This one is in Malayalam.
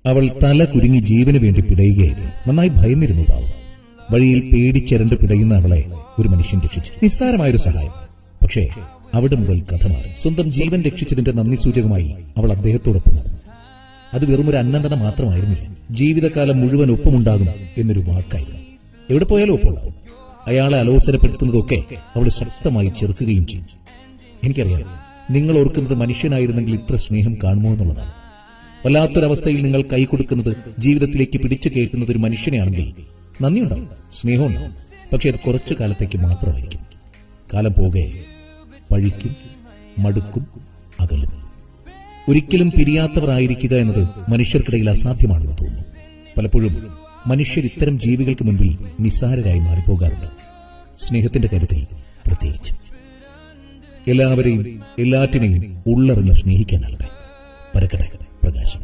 അവൾ തല കുരുങ്ങി ജീവന് വേണ്ടി പിടയുകയായിരുന്നു. നന്നായി ഭയന്നിരുന്നു പാവം. വഴിയിൽ പേടിച്ചരണ്ട് പിടയുന്ന അവളെ ഒരു മനുഷ്യൻ രക്ഷിച്ചു. നിസ്സാരമായൊരു സഹായം. പക്ഷേ അവിടെ മുതൽ കഥ മാറി. സ്വന്തം ജീവൻ രക്ഷിച്ചതിന്റെ നന്ദി സൂചകമായി അവൾ അദ്ദേഹത്തോടൊപ്പം നടന്നു. അത് വെറുമൊരു അന്നദന മാത്രമായിരുന്നില്ല, ജീവിതകാലം മുഴുവൻ ഒപ്പമുണ്ടാകും എന്നൊരു വാക്കായിരുന്നു. എവിടെ പോയാലും ഒപ്പമുണ്ടാകും. അയാളെ അലോസരപ്പെടുത്തുന്നതൊക്കെ അവൾ ശക്തമായി ചെറുക്കുകയും ചെയ്തു. എനിക്കറിയാം, നിങ്ങൾ ഓർക്കുന്നത് മനുഷ്യനായിരുന്നെങ്കിൽ ഇത്ര സ്നേഹം കാണുമോ എന്നുള്ളതാണ്. വല്ലാത്തൊരവസ്ഥയിൽ നിങ്ങൾ കൈ കൊടുക്കുന്നത്, ജീവിതത്തിലേക്ക് പിടിച്ചു കയറ്റുന്നത് ഒരു മനുഷ്യനെയാണെങ്കിൽ നന്ദിയുണ്ടാവും, സ്നേഹമുണ്ടാവും. പക്ഷെ അത് കുറച്ചു കാലത്തേക്ക് മാത്രമായിരിക്കും. കാലം പോകെ പഴിക്കും, മടുക്കും, അകലും. ഒരിക്കലും പിരിയാത്തവർ ആയിരിക്കുക എന്നത് മനുഷ്യർക്കിടയിൽ അസാധ്യമാണെന്ന് തോന്നുന്നു. പലപ്പോഴും മനുഷ്യർ ഇത്തരം ജീവികൾക്ക് മുൻപിൽ നിസ്സാരരായി മാറിപ്പോകാറുണ്ട്, സ്നേഹത്തിന്റെ കാര്യത്തിൽ പ്രത്യേകിച്ച്. എല്ലാവരെയും എല്ലാറ്റിനെയും ഉള്ളറിഞ്ഞ് സ്നേഹിക്കാനാകട്ടെ. പരക്കട്ടെ പ്രകാശം.